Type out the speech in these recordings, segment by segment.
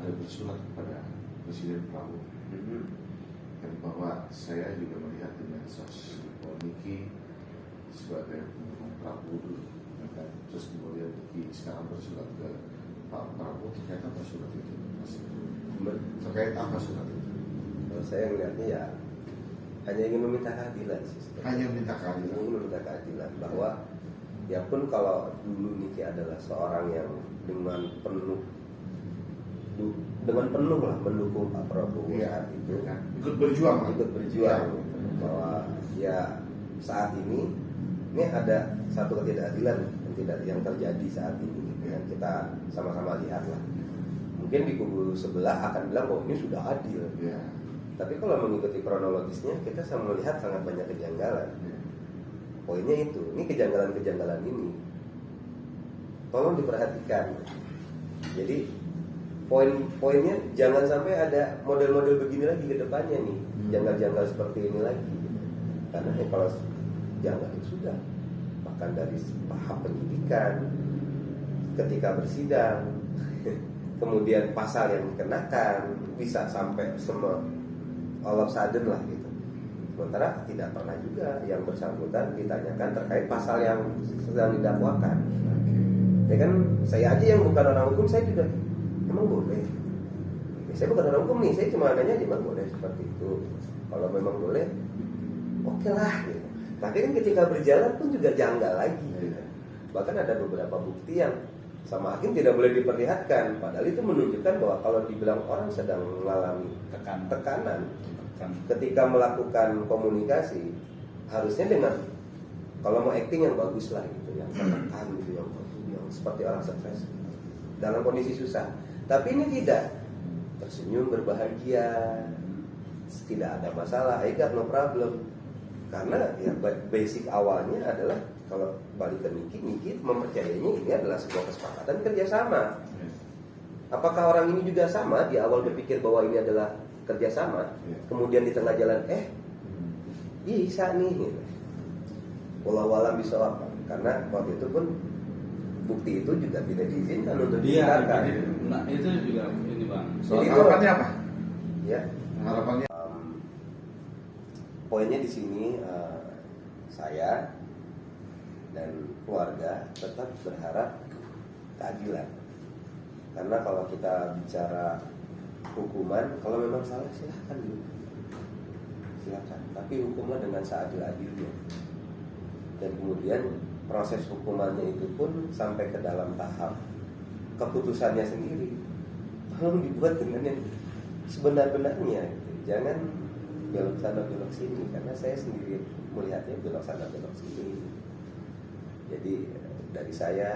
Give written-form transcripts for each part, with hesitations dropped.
ada bersurat kepada Presiden Prabowo dan bahwa saya juga melihat di medsos bahwa Niki sebagai pendukung Prabowo dulu, kan? Terus kemudian Niki sekarang bersurat ke Pak Prabowo terkait apa surat itu? Terkait apa surat itu? Kalau saya melihatnya ya hanya ingin meminta keadilan sih. Hanya minta keadilan. Ingin meminta keadilan bahwa ya pun kalau dulu Niki adalah seorang yang dengan penuh lah mendukung Pak Prabowo saat itu, ikut berjuang bahwa ya saat ini ada satu ketidakadilan yang terjadi saat ini yang kita sama-sama lihat lah. Mungkin di kubu sebelah akan bilang bahwa ini sudah adil, tapi kalau mengikuti kronologisnya kita sama melihat sangat banyak kejanggalan. Poinnya itu, ini kejanggalan ini tolong diperhatikan. Jadi poinnya jangan sampai ada model-model begini lagi ke depannya nih, janggal-janggal seperti ini lagi. Karena kalau janggal itu sudah, bahkan dari tahap penyidikan, ketika bersidang, kemudian pasal yang dikenakan bisa sampai semua all of sudden lah gitu. Sementara tidak pernah juga yang bersangkutan ditanyakan terkait pasal yang sedang didakwakan. Ya kan, saya aja yang bukan orang hukum, saya juga emang boleh. Saya bukan orang hukum nih, saya cuma nanya emang boleh seperti itu. Kalau memang boleh, oke lah gitu. Tapi kan ketika berjalan pun juga janggal lagi gitu. Bahkan ada beberapa bukti yang sama hakim tidak boleh diperlihatkan. Padahal itu menunjukkan bahwa kalau dibilang orang sedang mengalami tekanan ketika melakukan komunikasi, harusnya dengan kalau mau acting yang bagus lah gitu, yang tertekan gitu, yang seperti orang stres dalam kondisi susah. Tapi ini tidak, tersenyum berbahagia, tidak ada masalah, I got no problem. Karena ya basic awalnya adalah kalau balik ke Niki mempercayainya ini adalah sebuah kesepakatan kerjasama. Apakah orang ini juga sama di awal berpikir bahwa ini adalah kerjasama, kemudian di tengah jalan bisa nih gitu. Walau bisa apa? Karena waktu itu pun bukti itu juga tidak diizinkan untuk digunakan. Nah itu juga ini bang. Jadi harapannya apa? Ya, harapannya. Poinnya di sini saya dan keluarga tetap berharap keadilan. Karena kalau kita bicara hukuman, kalau memang salah silahkan dulu, silahkan. Tapi hukumlah dengan seadil-adilnya. Dan kemudian proses hukumannya itu pun sampai ke dalam tahap keputusannya sendiri, tolong dibuat dengan yang sebenar-benarnya gitu. Jangan belok sana belok sini, karena saya sendiri melihatnya belok sana belok sini. Jadi dari saya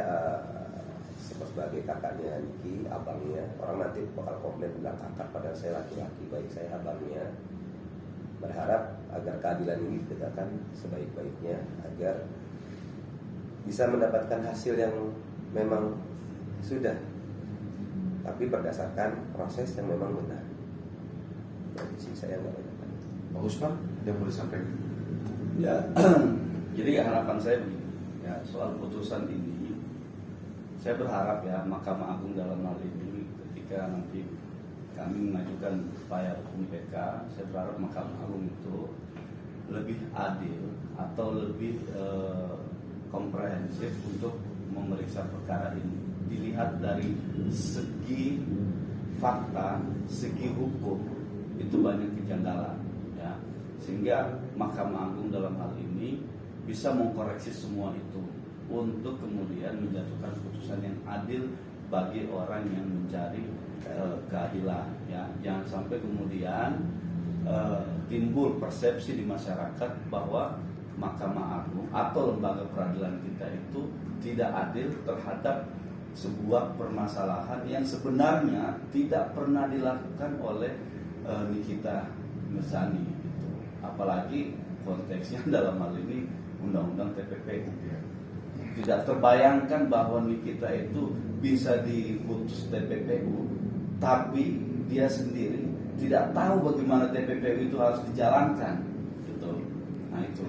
sebagai kakaknya Niki, abangnya, orang nanti bakal komplain bilang kakak padahal saya laki-laki, baik saya abangnya. Berharap agar keadilan ini ditegakkan sebaik-baiknya, agar bisa mendapatkan hasil yang memang sudah, tapi berdasarkan proses yang memang benar. Jadi sih saya nggak banyak. Pak Usman, yang boleh sampaikan? Ya, jadi harapan saya begini, ya soal putusan ini, saya berharap ya Mahkamah Agung dalam hal ini ketika nanti kami mengajukan upaya hukum PK, saya berharap Mahkamah Agung itu lebih adil atau lebih komprehensif untuk memeriksa perkara ini. Dilihat dari segi fakta, segi hukum itu banyak kejanggalan, ya. Sehingga Mahkamah Agung dalam hal ini bisa mengkoreksi semua itu untuk kemudian menjatuhkan putusan yang adil bagi orang yang mencari keadilan, ya. Jangan sampai kemudian timbul persepsi di masyarakat bahwa Mahkamah Agung atau lembaga peradilan kita itu tidak adil terhadap sebuah permasalahan yang sebenarnya tidak pernah dilakukan oleh Nikita Mirzani gitu. Apalagi konteksnya dalam hal ini undang-undang TPPU. Tidak terbayangkan bahwa Nikita itu bisa diputus TPPU, tapi dia sendiri tidak tahu bagaimana TPPU itu harus dijalankan gitu. Nah itu